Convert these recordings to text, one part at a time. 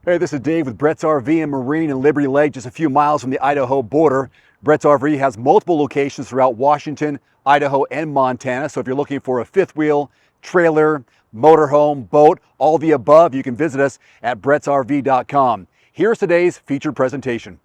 Hey, this is Dave with Brett's RV and Marine in Liberty Lake, just a few miles from the Idaho border. Brett's RV has multiple locations throughout Washington, Idaho, and Montana. So if you're looking for a fifth wheel, trailer, motorhome, boat, all the above, you can visit us at brettsrv.com. Here's today's featured presentation.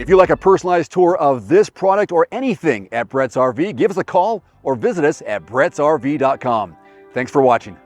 If you'd like a personalized tour of this product or anything at Brett's RV, give us a call or visit us at brettsrv.com. Thanks for watching.